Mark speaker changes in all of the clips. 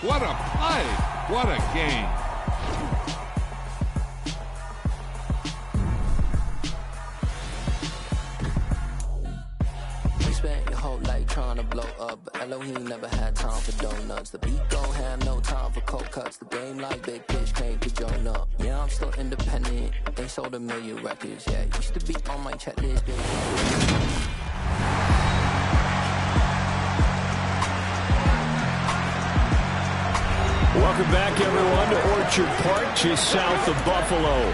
Speaker 1: What a play. What a game.
Speaker 2: Spent your whole life trying to blow up, but Elohim never had time for donuts. The beat don't have no time for cold cuts. The game like Big Fish came to join up. Yeah, I'm still independent. They sold 1 million records. Yeah, used to be on my checklist.
Speaker 3: Welcome back, everyone, to Orchard Park, just south of Buffalo.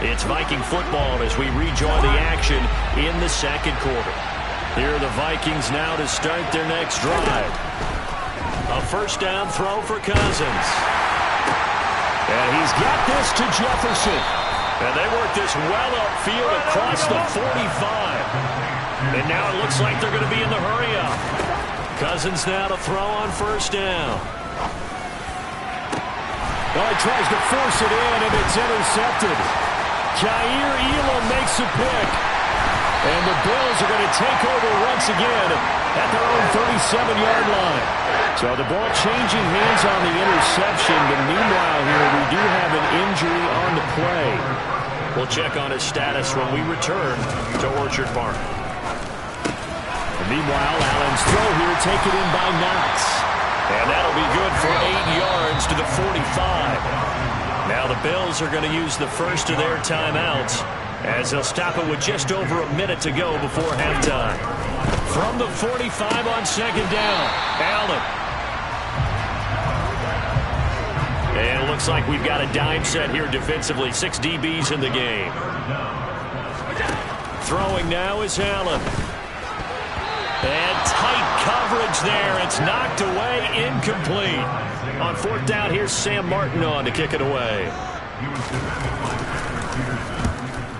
Speaker 3: It's Viking football as we rejoin the action in the second quarter. Here are the Vikings now to start their next drive. A first down throw for Cousins. And he's got this to Jefferson. And they work this well upfield across the 45. And now it looks like they're going to be in the hurry-up. Cousins now to throw on first down. Oh, he tries to force it in, and it's intercepted. Jair Elam makes a pick. And the Bills are going to take over once again at their own 37-yard line. So the ball changing hands on the interception, but meanwhile here we do have an injury on the play. We'll check on his status when we return to Orchard Park. And meanwhile, Allen's throw here taken in by Knox. And that'll be good for 8 yards to the 45. Now the Bills are going to use the first of their timeouts, as they'll stop it with just over a minute to go before halftime. From the 45 on second down, Allen. And it looks like we've got a dime set here defensively. 6 DBs in the game. Throwing now is Allen. And tight coverage there. It's knocked away, incomplete. On fourth down, here's Sam Martin on to kick it away.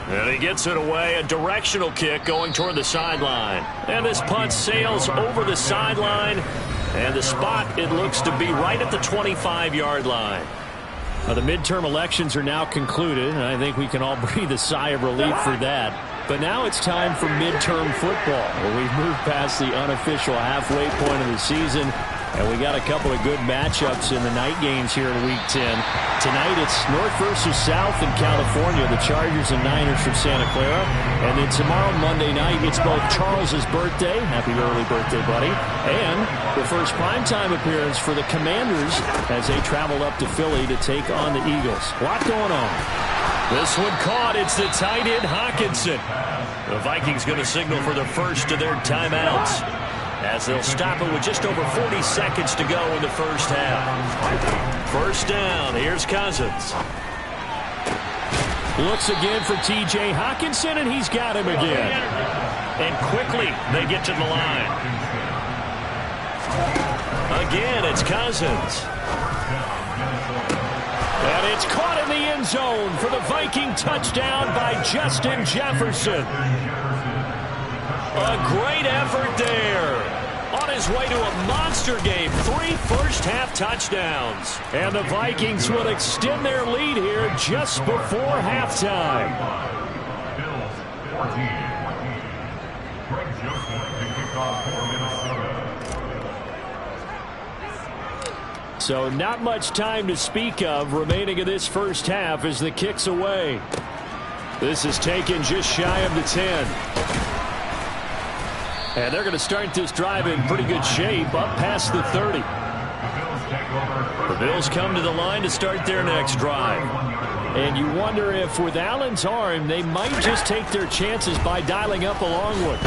Speaker 3: And he gets it away, a directional kick going toward the sideline. And this punt sails over the sideline. And the spot, it looks to be right at the 25-yard line. Now, the midterm elections are now concluded, and I think we can all breathe a sigh of relief for that. But now it's time for midterm football, where we've moved past the unofficial halfway point of the season. And we got a couple of good matchups in the night games here in Week 10. Tonight it's North versus South in California, the Chargers and Niners from Santa Clara. And then tomorrow, Monday night, it's both Charles's birthday, happy early birthday, buddy, and the first primetime appearance for the Commanders as they travel up to Philly to take on the Eagles. A lot going on. This one caught. It's the tight end, Hawkinson. The Vikings going to signal for the first of their timeouts, as they'll stop it with just over 40 seconds to go in the first half. First down, here's Cousins. Looks again for T.J. Hawkinson, and he's got him again. And quickly, they get to the line. Again, it's Cousins. And it's caught in the end zone for the Viking touchdown by Justin Jefferson. A great effort there. On his way to a monster game, 3 first-half touchdowns. And the Vikings will extend their lead here just before halftime. So not much time to speak of remaining in this first half as the kick's away. This is taken just shy of the 10. And they're going to start this drive in pretty good shape, up past the 30. The Bills come to the line to start their next drive. And you wonder if with Allen's arm, they might just take their chances by dialing up a long one.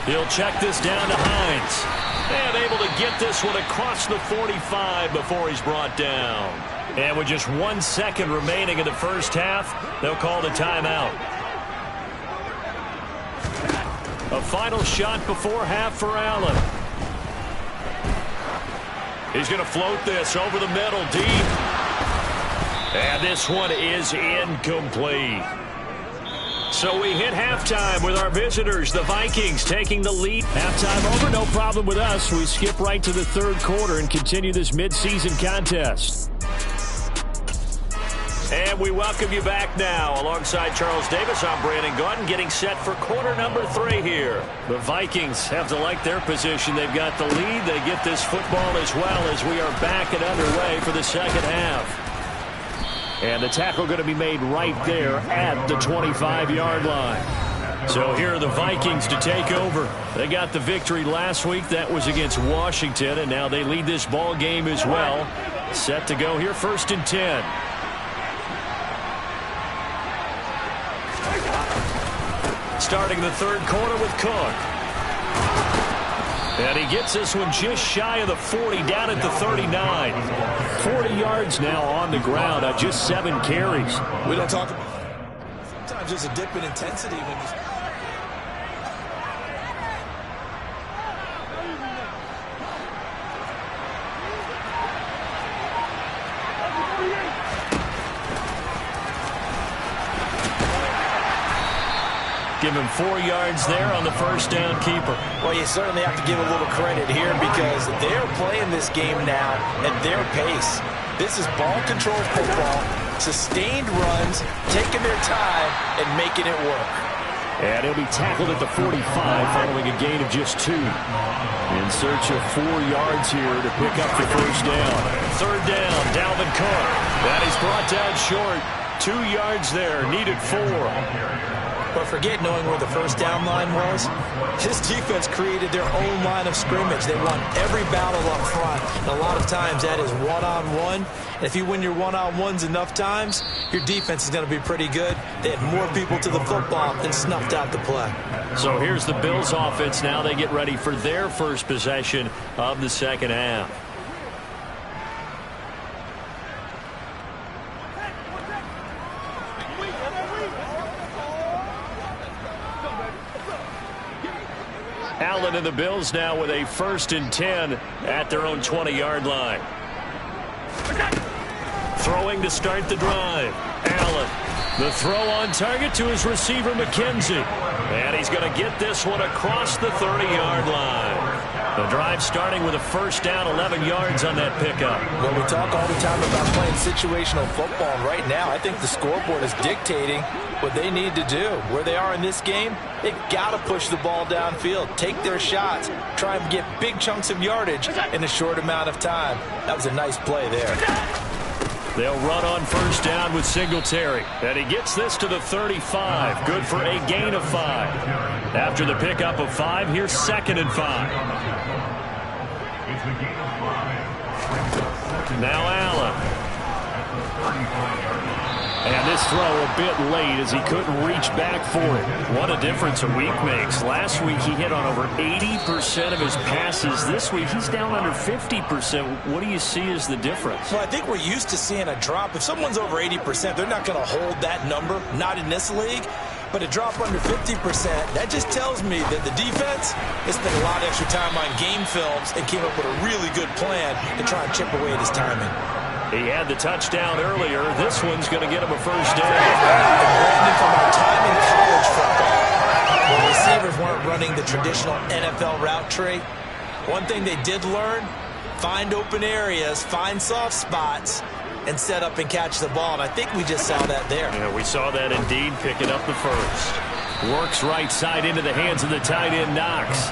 Speaker 3: He'll check this down to Hines. And able to get this one across the 45 before he's brought down. And with just 1 second remaining in the first half, they'll call the timeout. A final shot before half for Allen. He's going to float this over the middle, deep. And this one is incomplete. So we hit halftime with our visitors, the Vikings, taking the lead. Halftime over, no problem with us. We skip right to the third quarter and continue this midseason contest. And we welcome you back now. Alongside Charles Davis, I'm Brandon Gaudin, getting set for quarter number 3 here. The Vikings have to like their position. They've got the lead. They get this football as well as we are back and underway for the second half. And the tackle going to be made right there at the 25-yard line. So here are the Vikings to take over. They got the victory last week. That was against Washington, and now they lead this ball game as well. Set to go here, 1st and 10. Starting the third quarter with Cook. And he gets this one just shy of the 40, down at the 39. 40 yards now on the ground on just 7 carries.
Speaker 4: We don't talk about it. Sometimes there's a dip in intensity when you...
Speaker 3: Give him 4 yards there on the first down keeper.
Speaker 5: Well, you certainly have to give a little credit here because they're playing this game now at their pace. This is ball control football, sustained runs, taking their time, and making it work.
Speaker 3: And he'll be tackled at the 45 following a gain of just 2. In search of 4 yards here to pick up the first down. Third down, Dalvin Cook. That is brought down short. 2 yards there, needed 4.
Speaker 5: But forget knowing where the first down line was.
Speaker 4: This defense created their own line of scrimmage. They won every battle up front. And a lot of times that is one-on-one. And if you win your one-on-ones enough times, your defense is going to be pretty good. They had more people to the football and snuffed out the play.
Speaker 3: So here's the Bills offense now. They get ready for their first possession of the second half. Allen and the Bills now with a 1st and 10 at their own 20-yard line. Throwing to start the drive. Allen. The throw on target to his receiver, McKenzie. And he's going to get this one across the 30-yard line. The drive starting with a first down, 11 yards on that pickup.
Speaker 5: Well, we talk all the time about playing situational football. And right now, I think the scoreboard is dictating what they need to do. Where they are in this game, they've got to push the ball downfield, take their shots, try and get big chunks of yardage in a short amount of time. That was a nice play there.
Speaker 3: They'll run on first down with Singletary. And he gets this to the 35. Good for a gain of 5. After the pickup of 5, here's 2nd and 5. Now Allen. And this throw a bit late as he couldn't reach back for it. What a difference a week makes. Last week he hit on over 80% of his passes. This week he's down under 50%. What do you see as the difference?
Speaker 4: Well, I think we're used to seeing a drop. If someone's over 80%, they're not going to hold that number, not in this league. But a drop under 50%, that just tells me that the defense has spent a lot of extra time on game films and came up with a really good plan to try and chip away at his timing.
Speaker 3: He had the touchdown earlier. This one's going to get him a first down.
Speaker 4: And Brandon, from our time in college football, where receivers weren't running the traditional NFL route tree, one thing they did learn, find open areas, find soft spots, and set up and catch the ball. And I think we just saw that there.
Speaker 3: Yeah, we saw that indeed, picking up the first. Works right side into the hands of the tight end, Knox.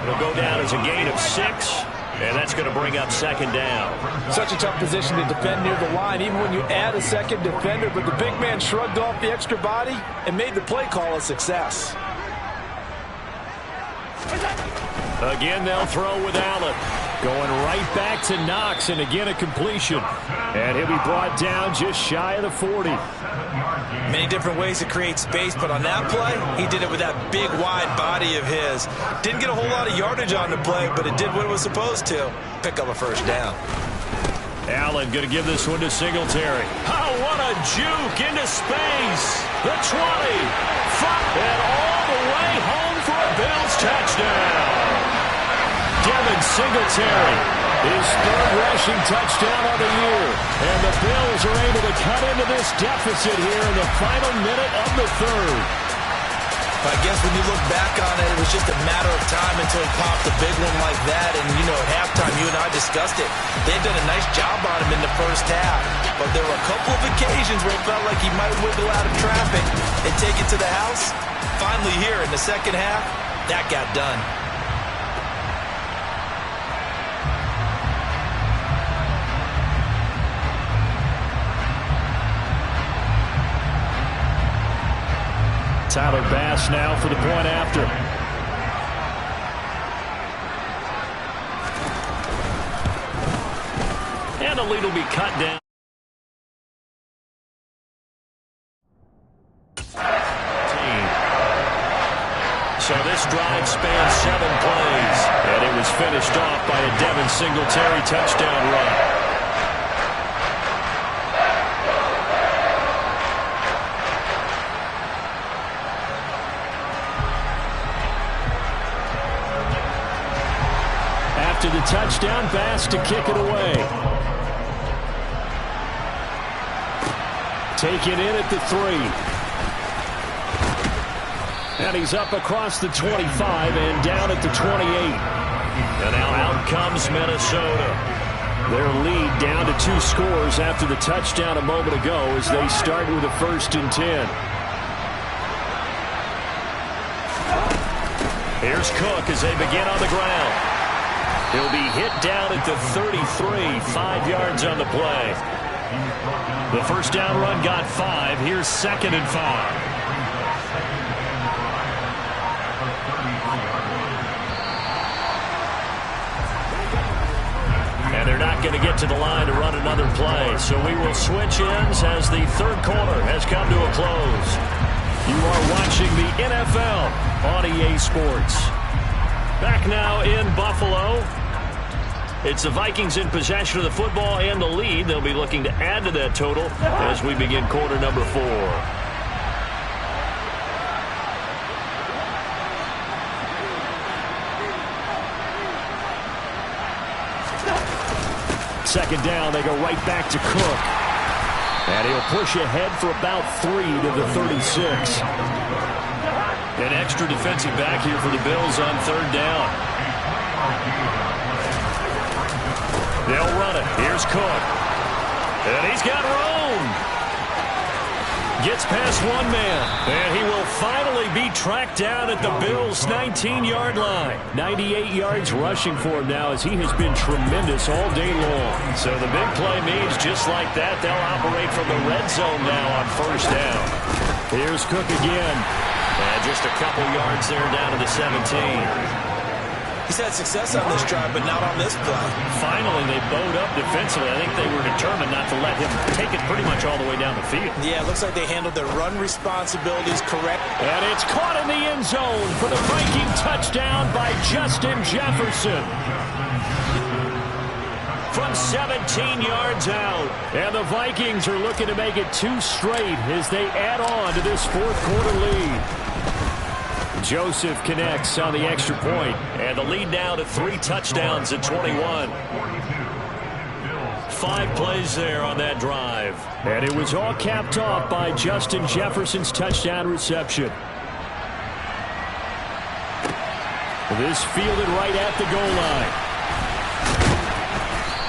Speaker 3: It'll go down as a gain of 6. And that's going to bring up 2nd down.
Speaker 5: Such a tough position to defend near the line, even when you add a second defender. But the big man shrugged off the extra body and made the play call a success.
Speaker 3: Again, they'll throw with Allen. Going right back to Knox, and again a completion. And he'll be brought down just shy of the 40.
Speaker 4: Many different ways to create space, but on that play, he did it with that big, wide body of his. Didn't get a whole lot of yardage on the play, but it did what it was supposed to. Pick up a first down.
Speaker 3: Allen going to give this one to Singletary. Oh, what a juke into space. The 20. And all the way home for a Bills touchdown. Devin Singletary, his 3rd rushing touchdown of the year. And the Bills are able to cut into this deficit here in the final minute of the 3rd.
Speaker 4: But I guess when you look back on it, it was just a matter of time until he popped a big one like that. And, you know, at halftime, you and I discussed it. They had done a nice job on him in the first half. But there were a couple of occasions where it felt like he might wiggle out of traffic and take it to the house. Finally here in the second half, that got done.
Speaker 3: Tyler Bass now for the point after. And the lead will be cut down. So this drive spans 7 plays. And it was finished off by a Devin Singletary touchdown run. After the touchdown, Bass to kick it away. Taken in at the 3. And he's up across the 25 and down at the 28. And now out comes Minnesota. Their lead down to 2 scores after the touchdown a moment ago as they start with a 1st and 10. Here's Cook as they begin on the ground. He'll be hit down at the 33, 5 yards on the play. The first down run got 5. Here's 2nd and 5. And they're not going to get to the line to run another play. So we will switch ends as the third quarter has come to a close. You are watching the NFL on EA Sports. Back now in Buffalo. It's the Vikings in possession of the football and the lead. They'll be looking to add to that total as we begin quarter number 4. Second down, they go right back to Cook. And he'll push ahead for about 3 to the 36. An extra defensive back here for the Bills on third down. They'll run it. Here's Cook. And he's got room. Gets past one man. And he will finally be tracked down at the Bills' 19-yard line. 98 yards rushing for him now as he has been tremendous all day long. So the big play means just like that, they'll operate from the red zone now on first down. Here's Cook again. And just a couple yards there down to the 17.
Speaker 4: He's had success on this drive, but not on this play.
Speaker 3: Finally, they bowed up defensively. I think they were determined not to let him take it pretty much all the way down the field.
Speaker 4: Yeah, it looks like they handled their run responsibilities correct.
Speaker 3: And it's caught in the end zone for the Viking touchdown by Justin Jefferson. From 17 yards out. And the Vikings are looking to make it 2 straight as they add on to this fourth quarter lead. Joseph connects on the extra point. And the lead now to 3 touchdowns at 21. 5 plays there on that drive. And it was all capped off by Justin Jefferson's touchdown reception. This fielded right at the goal line.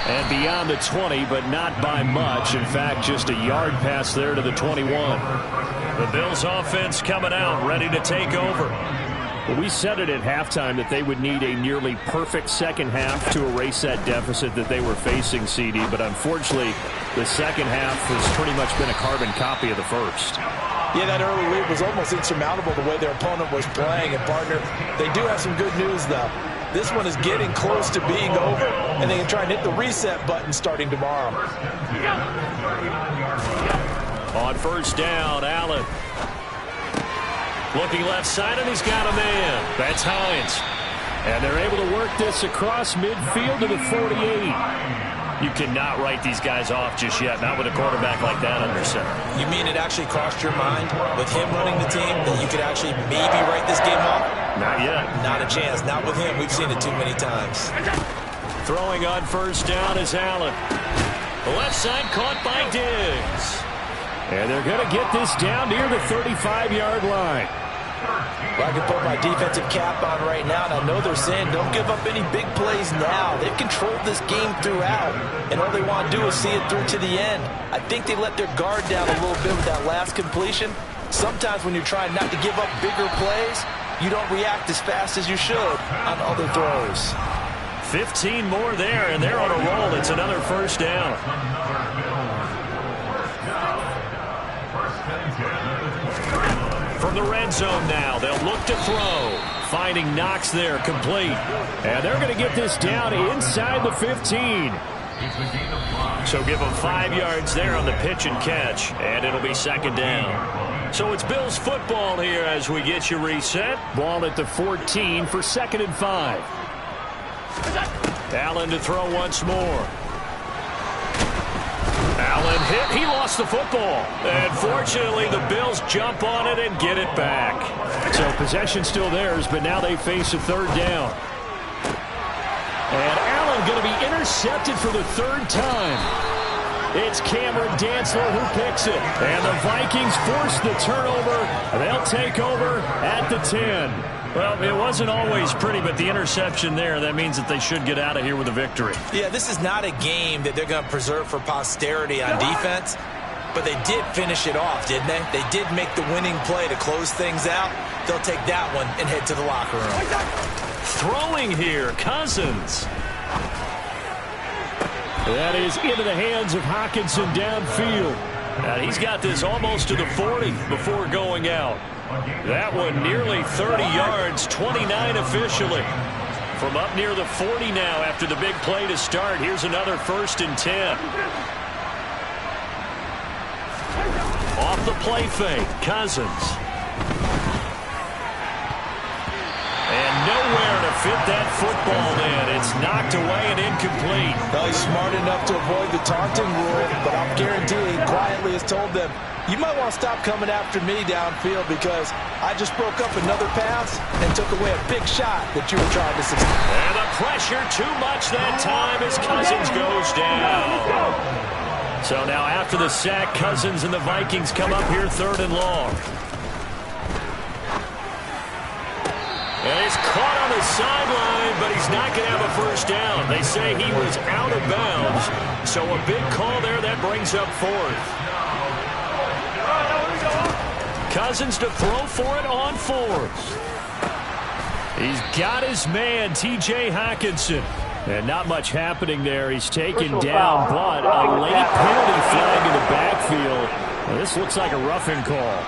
Speaker 3: And beyond the 20, but not by much. In fact, just a yard pass there to the 21. The Bills offense coming out, ready to take over. Well, we said it at halftime that they would need a nearly perfect second half to erase that deficit that they were facing, CD. But unfortunately, the second half has pretty much been a carbon copy of the first.
Speaker 4: Yeah, that early lead was almost insurmountable the way their opponent was playing. And, partner, they do have some good news, though. This one is getting close to being over, and they can try and hit the reset button starting tomorrow.
Speaker 3: On first down, Allen. Looking left side, and he's got a man. That's Hines. And they're able to work this across midfield to the 48. You cannot write these guys off just yet, not with a quarterback like that under center. You
Speaker 4: mean it actually crossed your mind with him running the team that you could actually maybe write this game off?
Speaker 3: Not yet.
Speaker 4: Not a chance. Not with him. We've seen it too many times.
Speaker 3: Throwing on first down is Allen. The left side caught by Diggs. And they're going to get this down near the 35-yard line.
Speaker 5: Well, I can put my defensive cap on right now, and I know they're saying don't give up any big plays now. They've controlled this game throughout, and all they want to do is see it through to the end. I think they let their guard down a little bit with that last completion. Sometimes when you're trying not to give up bigger plays, you don't react as fast as you should on other throws.
Speaker 3: 15 more there, and they're on a roll. It's another first down. From the red zone now, they'll look to throw. Finding Knox there, complete. And they're going to get this down inside the 15. So give them 5 yards there on the pitch and catch, and it'll be second down. So it's Bills football here as we get you reset. Ball at the 14 for 2nd and 5. Allen to throw once more. Allen hit. He lost the football. And fortunately, the Bills jump on it and get it back. So possession still theirs, but now they face a third down. And Allen going to be intercepted for the 3rd time. It's Cameron Dantzler who picks it. And the Vikings force the turnover. They'll take over at the 10. Well, it wasn't always pretty, but the interception there, that means that they should get out of here with a victory.
Speaker 5: Yeah, this is not a game that they're going to preserve for posterity on defense, but they did finish it off, didn't they? They did make the winning play to close things out. They'll take that one and head to the locker room.
Speaker 3: Throwing here, Cousins. That is into the hands of Hockenson downfield. And he's got this almost to the 40 before going out. That one nearly 30 yards, 29 officially. From up near the 40 now after the big play to start. Here's another 1st and 10. Off the play fake, Cousins. And nowhere to fit that football in. It's knocked away and incomplete.
Speaker 5: Well, he's smart enough to avoid the taunting rule, but I'm guaranteeing quietly has told them, you might want to stop coming after me downfield because I just broke up another pass and took away a big shot that you were trying to succeed.
Speaker 3: And the pressure too much that time as Cousins goes down. So now after the sack, Cousins and the Vikings come up here 3rd and long. And he's caught on the sideline, but he's not going to have a first down. They say he was out of bounds. So a big call there that brings up 4th. Cousins to throw for it on 4th. He's got his man, T.J. Hockenson. And not much happening there. He's taken down, but a late penalty flag in the backfield. Well, this looks like a roughing call.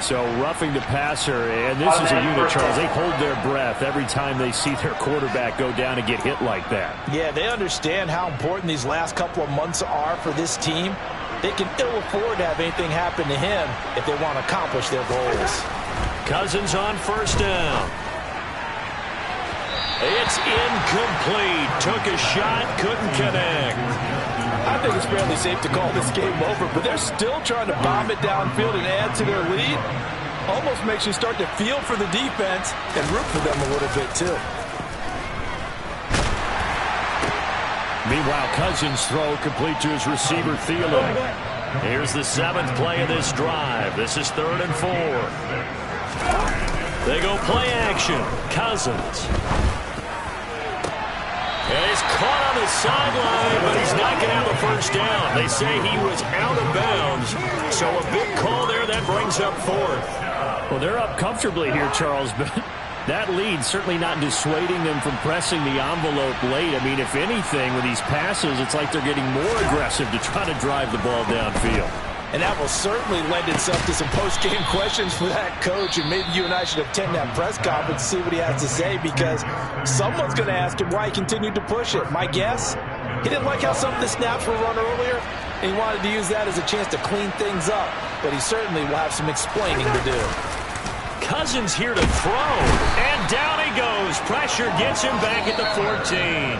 Speaker 3: So roughing the passer, and this is a unit, Charles. They hold their breath every time they see their quarterback go down and get hit like that. Yeah, they understand how important these last couple of months are for this team. They can ill afford to have anything happen to him if they want to accomplish their goals. Cousins on 1st down. It's incomplete. Took a shot, couldn't connect.
Speaker 5: I think it's fairly safe to call this game over, but they're still trying to bomb it downfield and add to their lead. Almost makes you start to feel for the defense and root for them a little bit, too.
Speaker 3: Meanwhile, Cousins' throw complete to his receiver, Thielen. Here's the 7th play of this drive. This is 3rd and 4. They go play action. Cousins. And he's caught on the sideline, but he's not going to have a first down. They say he was out of bounds. So a big call there that brings up 4th. Well, they're up comfortably here, Charles, but that lead certainly not dissuading them from pressing the envelope late. I mean, if anything, with these passes, it's like they're getting more aggressive to try to drive the ball downfield.
Speaker 5: And that will certainly lend itself to some post-game questions for that coach. And maybe you and I should attend that press conference to see what he has to say, because someone's going to ask him why he continued to push it. My guess, he didn't like how some of the snaps were run earlier, and he wanted to use that as a chance to clean things up. But he certainly will have some explaining to do.
Speaker 3: Cousins here to throw, and down he goes. Pressure gets him back at the 14.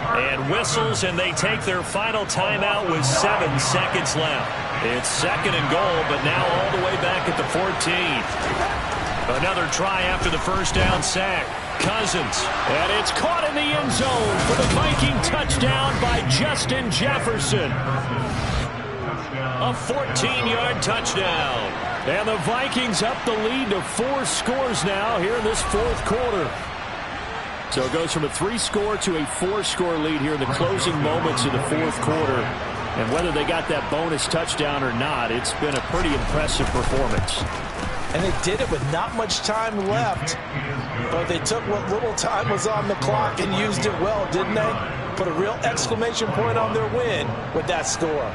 Speaker 3: And whistles, and they take their final timeout with 7 seconds left. It's 2nd and goal, but now all the way back at the 14. Another try after the first down sack. Cousins, and it's caught in the end zone for the Viking touchdown by Justin Jefferson. A 14-yard touchdown. And the Vikings up the lead to 4 scores now here in this fourth quarter. So it goes from a 3-score to a 4-score lead here in the closing moments of the fourth quarter. And whether they got that bonus touchdown or not, it's been a pretty impressive performance.
Speaker 5: And they did it with not much time left. But they took what little time was on the clock and used it well, didn't they? Put a real exclamation point on their win with that score.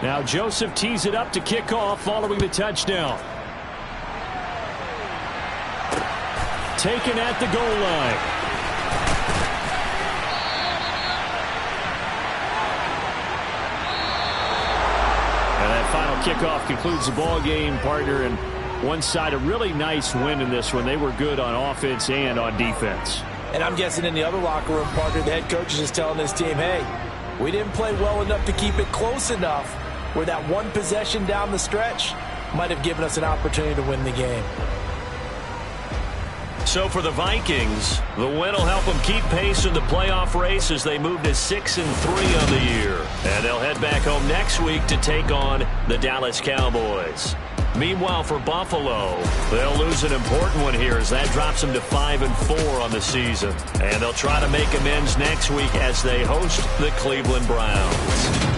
Speaker 3: Now Joseph tees it up to kick off following the touchdown. Taken at the goal line. And that final kickoff concludes the ball game, partner. And one side, a really nice win in this one. They were good on offense and on defense.
Speaker 5: And I'm guessing in the other locker room, partner, the head coach is just telling his team, hey, we didn't play well enough to keep it close enough where that one possession down the stretch might have given us an opportunity to win the game.
Speaker 3: So for the Vikings, the win will help them keep pace in the playoff race as they move to 6-3 on the year. And they'll head back home next week to take on the Dallas Cowboys. Meanwhile, for Buffalo, they'll lose an important one here as that drops them to 5-4 on the season. And they'll try to make amends next week as they host the Cleveland Browns.